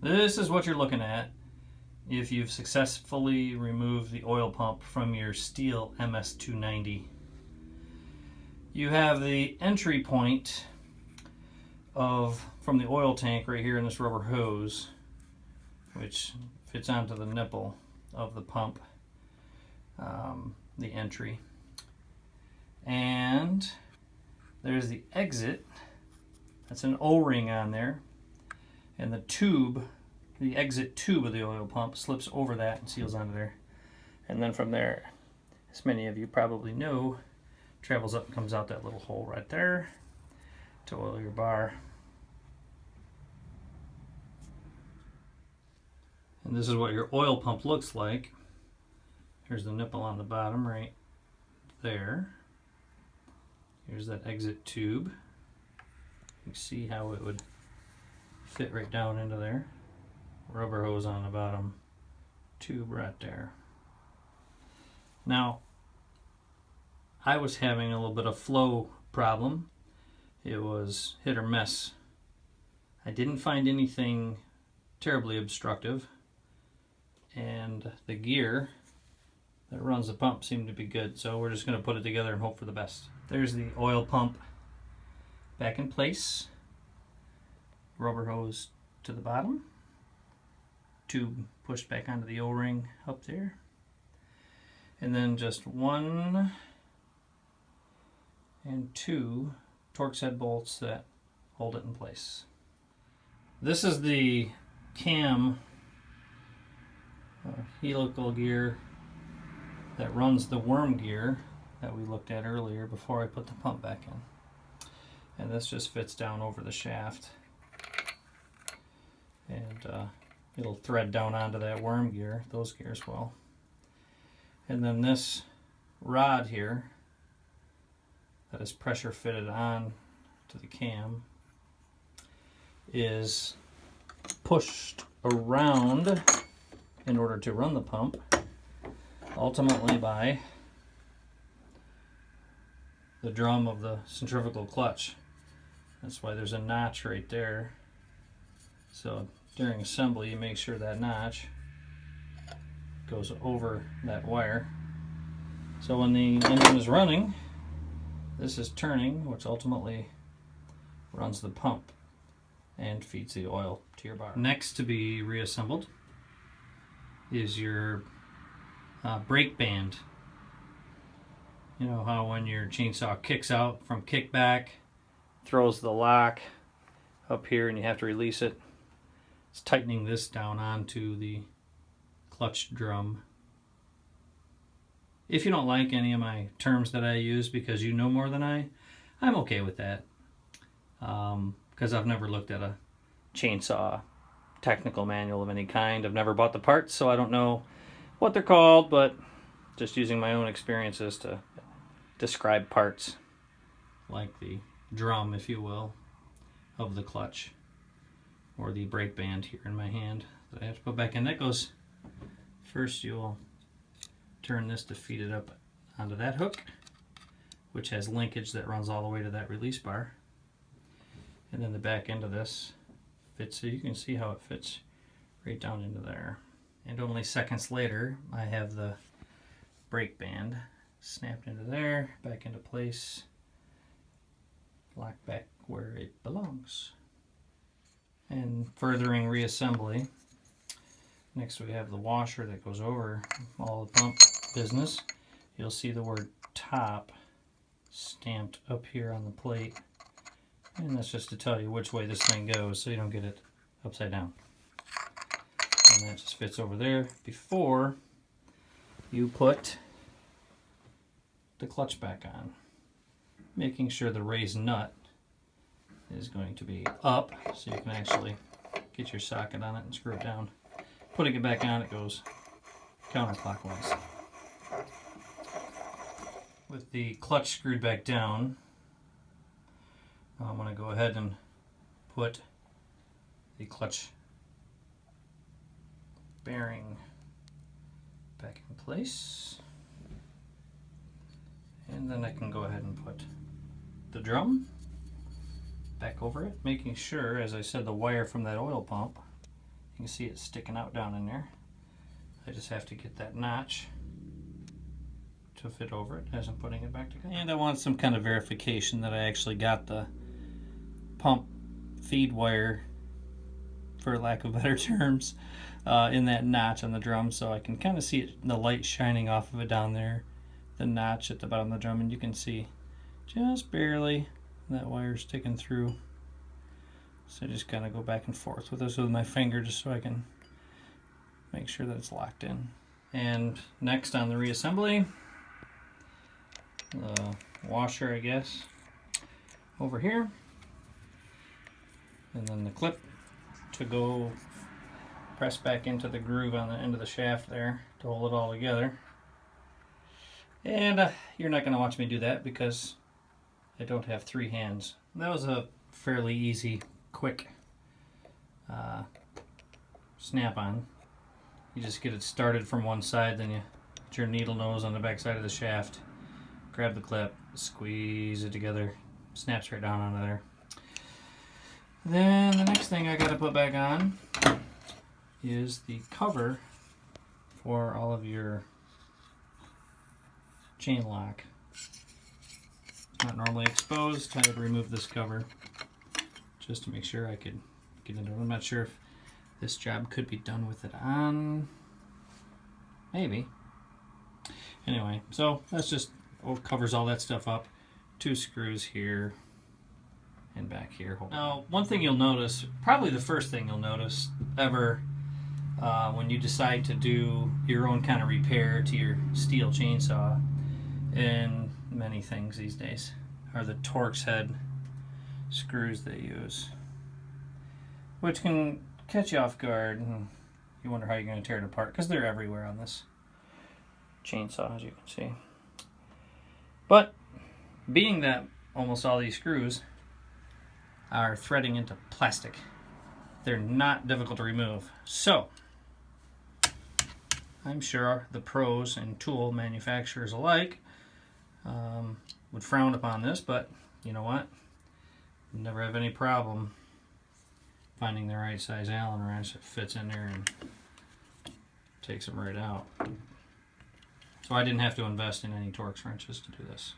This is what you're looking at if you've successfully removed the oil pump from your Stihl MS290. You have the entry point from the oil tank right here in this rubber hose, which fits onto the nipple of the pump, the entry. And there's the exit. That's an O-ring on there. And the tube, the exit tube of the oil pump, slips over that and seals onto there. And then from there, as many of you probably know, travels up and comes out that little hole right there to oil your bar. And this is what your oil pump looks like. Here's the nipple on the bottom right there. Here's that exit tube. You can see how it would fit right down into there. Rubber hose on the bottom, tube right there. Now, I was having a little bit of flow problem. It was hit or miss. I didn't find anything terribly obstructive, and the gear that runs the pump seemed to be good, so we're just going to put it together and hope for the best. There's the oil pump back in place, rubber hose to the bottom, tube pushed back onto the O-ring up there, and then just 1 and 2 Torx head bolts that hold it in place. This is the cam helical gear that runs the worm gear that we looked at earlier before I put the pump back in. And this just fits down over the shaft, and it'll thread down onto that worm gear, those gears will. And then this rod here that is pressure fitted on to the cam is pushed around in order to run the pump, ultimately by the drum of the centrifugal clutch. That's why there's a notch right there. So during assembly, you make sure that notch goes over that wire. So when the engine is running, this is turning, which ultimately runs the pump and feeds the oil to your bar. Next to be reassembled is your brake band. You know how when your chainsaw kicks out from kickback, throws the lock up here and you have to release it. It's tightening this down onto the clutch drum. If you don't like any of my terms that I use because you know more than I'm okay with that. Because I've never looked at a chainsaw technical manual of any kind. I've never bought the parts, so I don't know what they're called, but just using my own experiences to describe parts, like the drum, if you will, of the clutch, or the brake band here in my hand that I have to put back in. That goes, first you'll turn this to feed it up onto that hook, which has linkage that runs all the way to that release bar. And then the back end of this fits, so you can see how it fits right down into there. And only seconds later, I have the brake band snapped into there, back into place, locked back where it belongs. And furthering reassembly, next we have the washer that goes over all the pump business. You'll see the word top stamped up here on the plate, and that's just to tell you which way this thing goes so you don't get it upside down. And that just fits over there before you put the clutch back on, making sure the raised nut is going to be up so you can actually get your socket on it and screw it down. Putting it back on, it goes counterclockwise. With the clutch screwed back down, I'm going to go ahead and put the clutch bearing back in place. And then I can go ahead and put the drum back over it, making sure, as I said, the wire from that oil pump You can see it sticking out down in there. I just have to get that notch to fit over it as I'm putting it back together. And I want some kind of verification that I actually got the pump feed wire, for lack of better terms, in that notch on the drum, so I can kind of see it, the light shining off of it down there, the notch at the bottom of the drum, and you can see just barely that wire sticking through. So I just kind of go back and forth with this with my finger just so I can make sure that it's locked in. And next on the reassembly, the washer, I guess, over here, and then the clip to go press back into the groove on the end of the shaft there to hold it all together. And you're not going to watch me do that because I don't have 3 hands. That was a fairly easy, quick snap-on. You just get it started from one side, then you put your needle nose on the back side of the shaft, grab the clip, squeeze it together, snaps right down onto there. Then the next thing I got to put back on is the cover for all of your chain lock. It's not normally exposed. I would remove this cover just to make sure I could get into it. I'm not sure if this job could be done with it on. Maybe. Anyway, so that's just covers all that stuff up. 2 screws here and back here. Now, one thing you'll notice, probably the first thing you'll notice ever when you decide to do your own kind of repair to your Stihl chainsaw, and many things these days, are the Torx head screws they use, which can catch you off guard and you wonder how you're going to tear it apart because they're everywhere on this chainsaw, as you can see. But being that almost all these screws are threading into plastic, they're not difficult to remove. So I'm sure the pros and tool manufacturers alike would frown upon this, but you know what? You never have any problem finding the right size Allen wrench that fits in there and takes them right out. So I didn't have to invest in any Torx wrenches to do this.